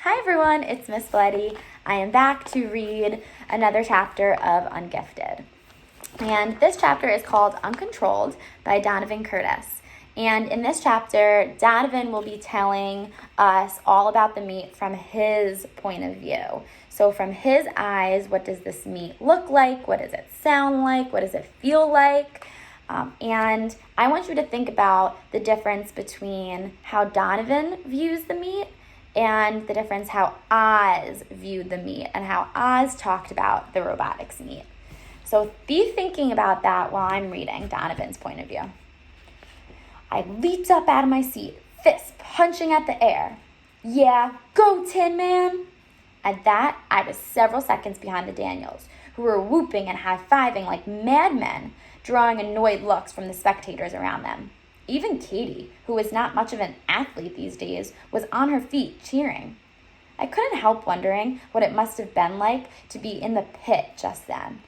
Hi everyone, it's Miss Spoleti. I am back to read another chapter of Ungifted. And this chapter is called Uncontrolled by Donovan Curtis. And in this chapter, Donovan will be telling us all about the meat from his point of view. So from his eyes, what does this meat look like? What does it sound like? What does it feel like? And I want you to think about the difference between how Donovan views the meat and the difference how Oz viewed the meat and how Oz talked about the robotics meat. So be thinking about that while I'm reading Donovan's point of view. I leaped up out of my seat, fist punching at the air. Yeah, go Tin Man! At that, I was several seconds behind the Daniels, who were whooping and high-fiving like madmen, drawing annoyed looks from the spectators around them. Even Katie, who was not much of an athlete these days, was on her feet cheering. I couldn't help wondering what it must have been like to be in the pit just then.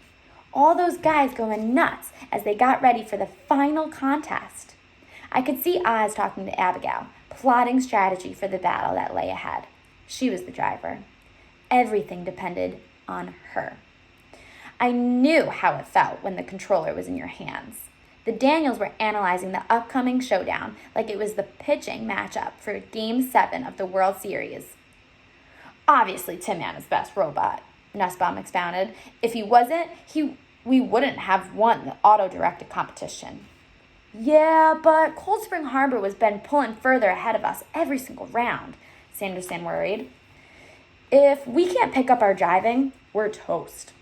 All those guys going nuts as they got ready for the final contest. I could see Oz talking to Abigail, plotting strategy for the battle that lay ahead. She was the driver. Everything depended on her. I knew how it felt when the controller was in your hands. The Daniels were analyzing the upcoming showdown like it was the pitching matchup for Game 7 of the World Series. Obviously, Tin Man is best robot, Nussbaum expounded. If he wasn't, we wouldn't have won the auto-directed competition. Yeah, but Cold Spring Harbor was been pulling further ahead of us every single round, Sanderson worried. If we can't pick up our driving, we're toast.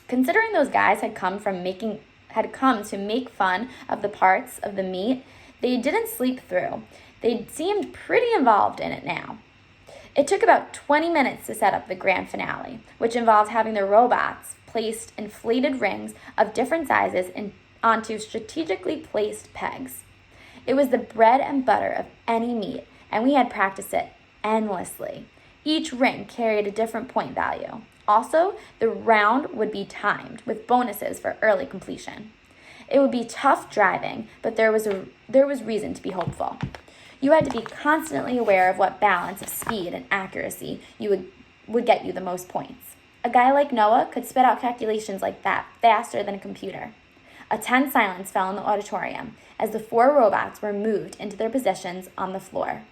Considering those guys had come to make fun of the parts of the meat they didn't sleep through. They seemed pretty involved in it now. It took about 20 minutes to set up the grand finale, which involved having the robots placed inflated rings of different sizes onto strategically placed pegs. It was the bread and butter of any meat, and we had practiced it endlessly. Each ring carried a different point value. Also, the round would be timed with bonuses for early completion. It would be tough driving, but there was reason to be hopeful. You had to be constantly aware of what balance of speed and accuracy would get you the most points. A guy like Noah could spit out calculations like that faster than a computer. A tense silence fell in the auditorium as the 4 robots were moved into their positions on the floor,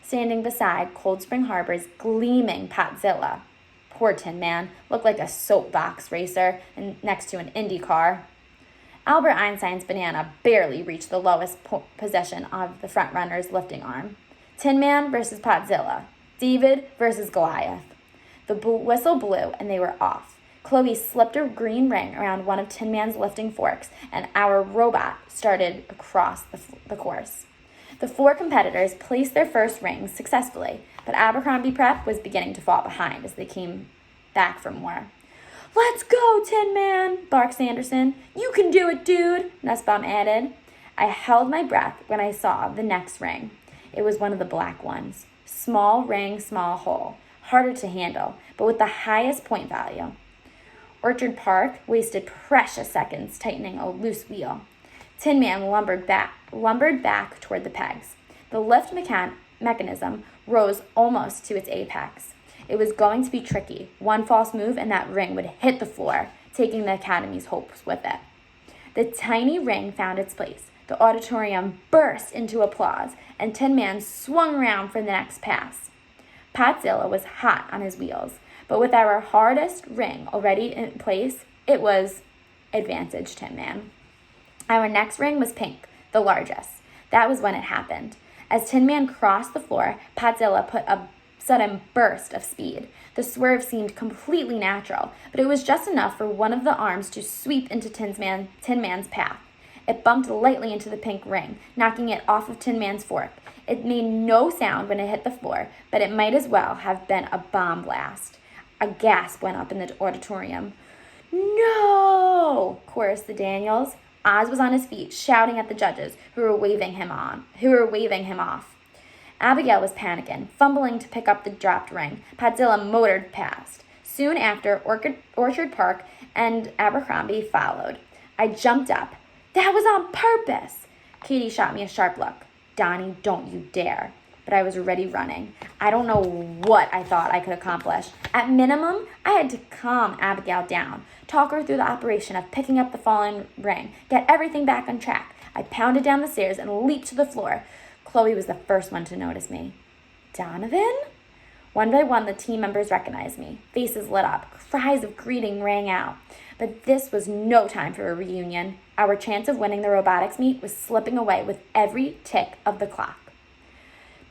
standing beside Cold Spring Harbor's gleaming Potzilla. Poor Tin Man looked like a soapbox racer next to an Indy car. Albert Einstein's banana barely reached the lowest position of the front runner's lifting arm. Tin Man versus Potzilla. David versus Goliath. The whistle blew and they were off. Chloe slipped a green ring around one of Tin Man's lifting forks, and our robot started across the course. The 4 competitors placed their first rings successfully, but Abercrombie Prep was beginning to fall behind as they came back for more. Let's go, Tin Man, barked Sanderson. You can do it, dude, Nussbaum added. I held my breath when I saw the next ring. It was one of the black ones. Small ring, small hole. Harder to handle, but with the highest point value. Orchard Park wasted precious seconds tightening a loose wheel. Tin Man lumbered back toward the pegs. The lift mechanism rose almost to its apex. It was going to be tricky. One false move and that ring would hit the floor, taking the Academy's hopes with it. The tiny ring found its place. The auditorium burst into applause, and Tin Man swung around for the next pass. Potzilla was hot on his wheels, but with our hardest ring already in place, it was advantage Tin Man. Our next ring was pink, the largest. That was when it happened. As Tin Man crossed the floor, Potzilla put a sudden burst of speed. The swerve seemed completely natural, but it was just enough for one of the arms to sweep into Tin Man's path. It bumped lightly into the pink ring, knocking it off of Tin Man's fork. It made no sound when it hit the floor, but it might as well have been a bomb blast. A gasp went up in the auditorium. No! chorused the Daniels. Oz was on his feet, shouting at the judges who were waving him off. Abigail was panicking, fumbling to pick up the dropped ring. Potzilla motored past. Soon after, Orchard Park and Abercrombie followed. I jumped up. That was on purpose! Katie shot me a sharp look. Donnie, don't you dare. but I was already running. I don't know what I thought I could accomplish. At minimum, I had to calm Abigail down, talk her through the operation of picking up the fallen ring, get everything back on track. I pounded down the stairs and leaped to the floor. Chloe was the first one to notice me. Donovan? One by one, the team members recognized me. Faces lit up. Cries of greeting rang out. But this was no time for a reunion. Our chance of winning the robotics meet was slipping away with every tick of the clock.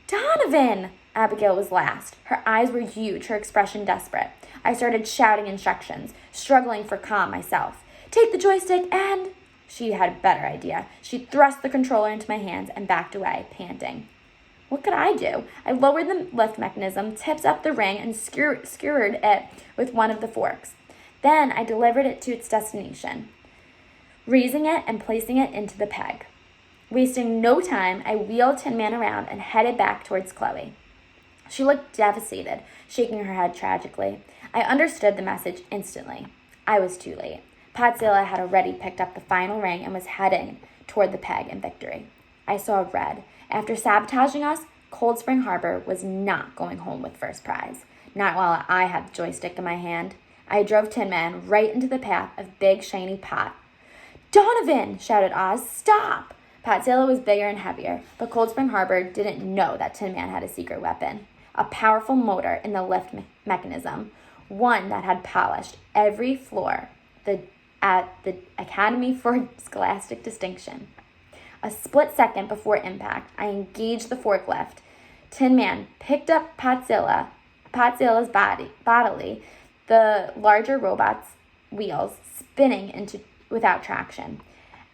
Donovan! Abigail was last. Her eyes were huge, her expression desperate. I started shouting instructions, struggling for calm myself. Take the joystick and... She had a better idea. She thrust the controller into my hands and backed away, panting. What could I do? I lowered the lift mechanism, tipped up the ring, and skewered it with one of the forks. Then I delivered it to its destination, raising it and placing it into the peg. Wasting no time, I wheeled Tin Man around and headed back towards Chloe. She looked devastated, shaking her head tragically. I understood the message instantly. I was too late. Podzilla had already picked up the final ring and was heading toward the peg in victory. I saw red. After sabotaging us, Cold Spring Harbor was not going home with first prize. Not while I had the joystick in my hand. I drove Tin Man right into the path of Big Shiny Pot. Donovan! Shouted Oz. Stop! Podzilla was bigger and heavier, but Cold Spring Harbor didn't know that Tin Man had a secret weapon. A powerful motor in the lift mechanism. One that had polished every floor at the Academy for Scholastic Distinction. A split second before impact, I engaged the forklift. Tin Man picked up Podzilla's bodily, the larger robot's wheels spinning without traction.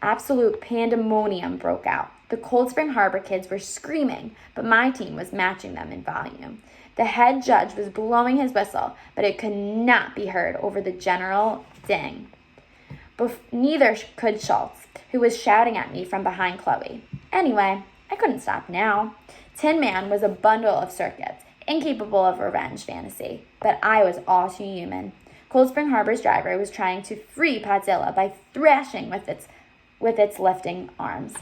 Absolute pandemonium broke out. The Cold Spring Harbor kids were screaming, but my team was matching them in volume. The head judge was blowing his whistle, but it could not be heard over the general ding. Neither could Schultz, who was shouting at me from behind Chloe. Anyway, I couldn't stop now. Tin Man was a bundle of circuits, incapable of revenge fantasy, but I was all too human. Cold Spring Harbor's driver was trying to free Podzilla by thrashing with its lifting arms.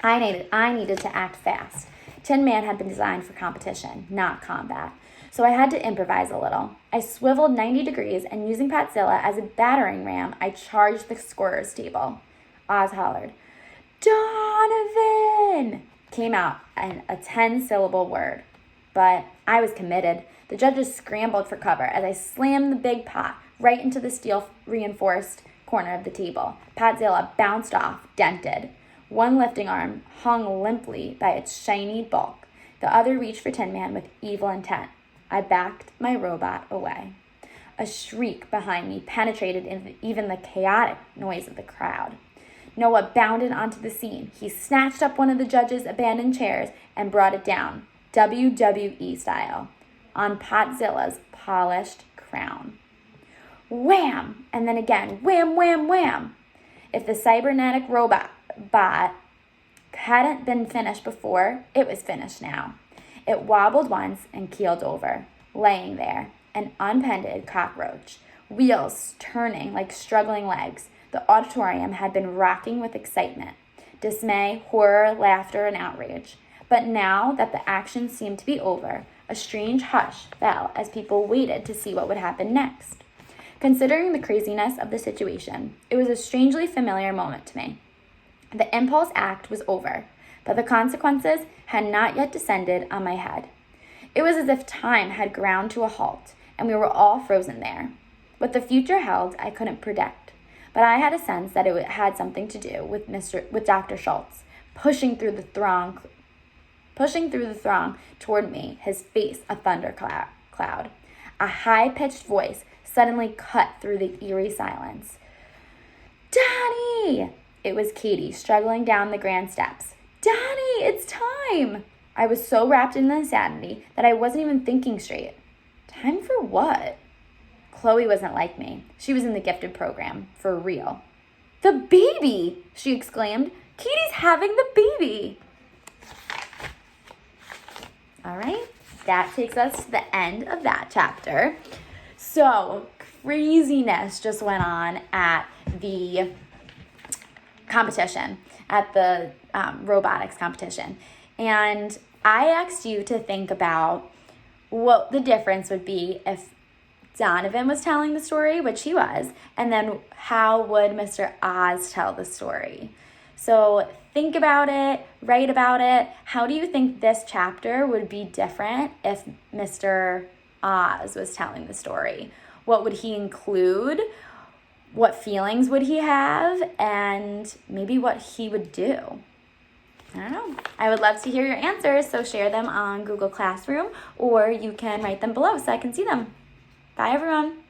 I needed to act fast. Tin Man had been designed for competition, not combat. So I had to improvise a little. I swiveled 90 degrees, and using Podzilla as a battering ram, I charged the scorer's table. Oz hollered, Donovan! Came out in a 10-syllable word. But I was committed. The judges scrambled for cover as I slammed the big pot right into the steel-reinforced corner of the table. Podzilla bounced off, dented. One lifting arm hung limply by its shiny bulk. The other reached for Tin Man with evil intent. I backed my robot away. A shriek behind me penetrated even the chaotic noise of the crowd. Noah bounded onto the scene. He snatched up one of the judges' abandoned chairs and brought it down, WWE style, on Podzilla's polished crown. Wham! And then again, wham, wham, wham! If the cybernetic robot hadn't been finished before, it was finished now. It wobbled once and keeled over, laying there, an unpended cockroach, wheels turning like struggling legs. The auditorium had been rocking with excitement, dismay, horror, laughter, and outrage. But now that the action seemed to be over, a strange hush fell as people waited to see what would happen next. Considering the craziness of the situation, it was a strangely familiar moment to me. The impulse act was over, but the consequences had not yet descended on my head. It was as if time had ground to a halt, and we were all frozen there. What the future held, I couldn't predict, but I had a sense that it had something to do with Dr. Schultz, pushing through the throng toward me, his face a thunder cloud. A high-pitched voice suddenly cut through the eerie silence. Donnie! It was Katie struggling down the grand steps. Donnie, it's time! I was so wrapped in insanity that I wasn't even thinking straight. Time for what? Chloe wasn't like me. She was in the gifted program, for real. The baby! She exclaimed. Katie's having the baby! All right, that takes us to the end of that chapter. So, craziness just went on at the competition, at the robotics competition. And I asked you to think about what the difference would be if Donovan was telling the story, which he was, and then how would Mr. Oz tell the story? So think about it, write about it. How do you think this chapter would be different if Mr. Oz was telling the story? What would he include? What feelings would he have? And maybe what he would do? I don't know. I would love to hear your answers, so share them on Google Classroom, or you can write them below so I can see them. Bye, everyone.